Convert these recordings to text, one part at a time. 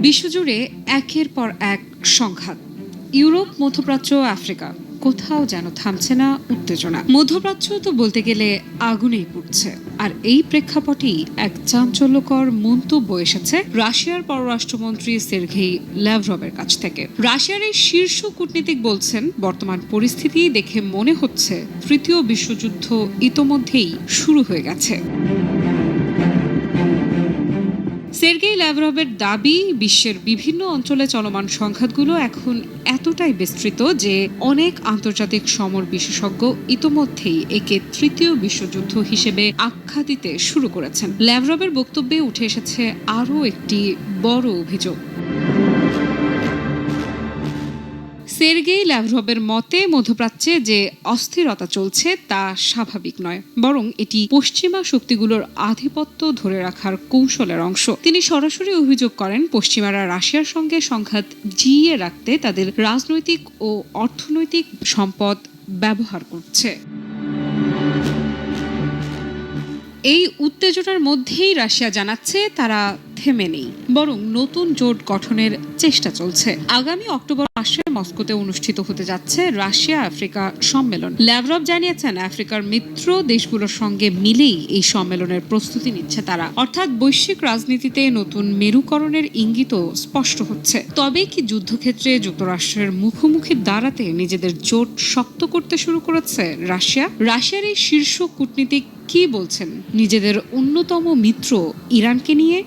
বিশ্বজুড়ে একের পর এক সংঘাত। ইউরোপ, মধ্যপ্রাচ্য, আফ্রিকা, কোথাও যেন থামছে না উত্তেজনা। মধ্যপ্রাচ্য তো বলতে গেলে আগুনেই পুড়ছে। আর এই প্রেক্ষাপটেই এক চাঞ্চল্যকর মন্তব্য এসেছে রাশিয়ার পররাষ্ট্রমন্ত্রী সের্গেই ল্যাভরভের কাছ থেকে। রাশিয়ার এই শীর্ষ কূটনীতিক বলছেন, বর্তমান পরিস্থিতি দেখে মনে হচ্ছে তৃতীয় বিশ্বযুদ্ধ ইতোমধ্যেই শুরু হয়ে গেছে। সের্গেই ল্যাভরভের দাবি, বিশ্বের বিভিন্ন অঞ্চলে চলমান সংঘাতগুলো এখন এতটাই বিস্তৃত যে অনেক আন্তর্জাতিক সমর বিশেষজ্ঞ ইতোমধ্যেই একে তৃতীয় বিশ্বযুদ্ধ হিসেবে আখ্যা দিতে শুরু করেছেন। ল্যাভরভের বক্তব্যে উঠে এসেছে আরও একটি বড় অভিযোগ। সের্গেই ল্যাভরভের মতে, মধ্যপ্রাচ্যে যে অস্থিরতা চলছে তা স্বাভাবিক নয়, বরং এটি পশ্চিমা শক্তিগুলোর আধিপত্য ধরে রাখার কৌশলের অংশ। তিনি সরাসরি অভিযোগ করেন, পশ্চিমারা রাশিয়ার সঙ্গে সংঘাত জিইয়ে রাখতে তাদের রাজনৈতিক ও অর্থনৈতিক সম্পদ ব্যবহার করছে। এই উত্তেজনার মধ্যেই রাশিয়া জানাচ্ছে তারা থেমে নেই, বরং নতুন জোট গঠনের চেষ্টা চলছে। আগামী অক্টোবর মাসে মস্কোতে অনুষ্ঠিত হতে যাচ্ছে রাশিয়া আফ্রিকা সম্মেলন। ল্যাভরভ জানিয়েছেন, আফ্রিকার মিত্র দেশগুলোর সঙ্গে মিলেই এই সম্মেলনের প্রস্তুতি নিচ্ছে তারা। অর্থাৎ বৈশ্বিক রাজনীতিতে নতুন মেরুকরণের ইঙ্গিত স্পষ্ট হচ্ছে। তবে কি যুদ্ধক্ষেত্রে যুক্তরাষ্ট্রের মুখোমুখি দাঁড়াতে নিজেদের জোট শক্ত করতে শুরু করেছে রাশিয়ার এই শীর্ষ কূটনীতিক কি বলছেন নিজেদের অন্যতম মিত্র ইরানকে নিয়ে?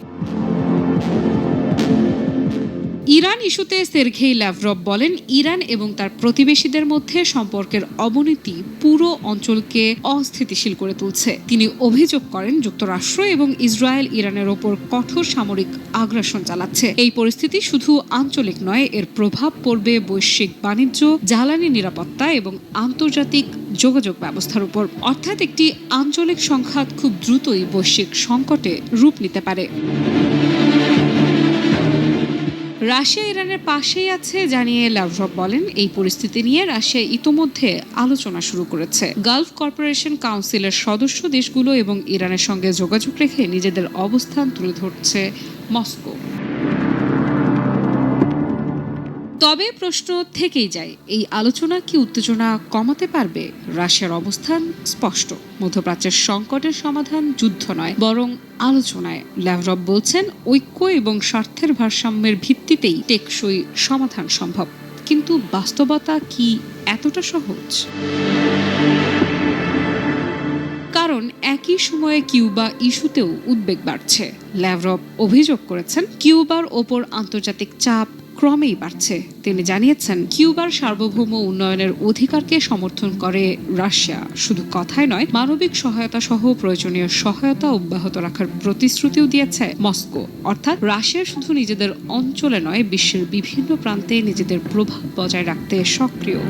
ইরান ইস্যুতে সের্গেই ল্যাভরভ বলেন, ইরান এবং তার প্রতিবেশীদের মধ্যে সম্পর্কের অবনতি পুরো অঞ্চলকে অস্থিতিশীল করে তুলছে। তিনি অভিযোগ করেন, যুক্তরাষ্ট্র এবং ইসরায়েল ইরানের ওপর কঠোর সামরিক আগ্রাসন চালাচ্ছে। এই পরিস্থিতি শুধু আঞ্চলিক নয়, এর প্রভাব পড়বে বৈশ্বিক বাণিজ্য, জ্বালানি নিরাপত্তা এবং আন্তর্জাতিক যোগাযোগ ব্যবস্থার উপর। অর্থাৎ একটি আঞ্চলিক সংঘাত খুব দ্রুতই বৈশ্বিক সংকটে রূপ নিতে পারে। রাশিয়া ইরানের পাশেই আছে জানিয়ে ল্যাভরভ বলেন, এই পরিস্থিতি নিয়ে রাশিয়া ইতোমধ্যে আলোচনা শুরু করেছে। গালফ কর্পোরেশন কাউন্সিলের সদস্য দেশগুলো এবং ইরানের সঙ্গে যোগাযোগ রেখে নিজেদের অবস্থান তুলে ধরছে মস্কো। তবে প্রশ্ন থেকেই যায়, এই আলোচনা কি উত্তেজনা কমাতে পারবে? রাশিয়ার অবস্থান স্পষ্ট, মধ্যপ্রাচ্যের সংকটের সমাধান যুদ্ধ নয়, বরং আলোচনায়। ল্যাভরভ বলছেন, ঐক্য এবং স্বার্থের ভারসাম্যের ভিত্তিতেই টেকসই সমাধান সম্ভব। কিন্তু বাস্তবতা কি এতটা সহজ? কারণ একই সময়ে কিউবা ইস্যুতেও উদ্বেগ বাড়ছে। ল্যাভরভ অভিযোগ করেছেন, কিউবার ওপর আন্তর্জাতিক চাপ ক্রমেই বাড়ছে। তিনি জানিয়েছেন, কিউবার সার্বভৌম উন্নয়নের অধিকারকে সমর্থন করে রাশিয়া। শুধু কথায় নয়, মানবিক সহায়তা সহ প্রয়োজনীয় সহায়তা অব্যাহত রাখার প্রতিশ্রুতিও দিয়েছে মস্কো। অর্থাৎ রাশিয়া শুধু নিজেদের অঞ্চলে নয়, বিশ্বের বিভিন্ন প্রান্তে নিজেদের প্রভাব বজায় রাখতে সক্রিয়।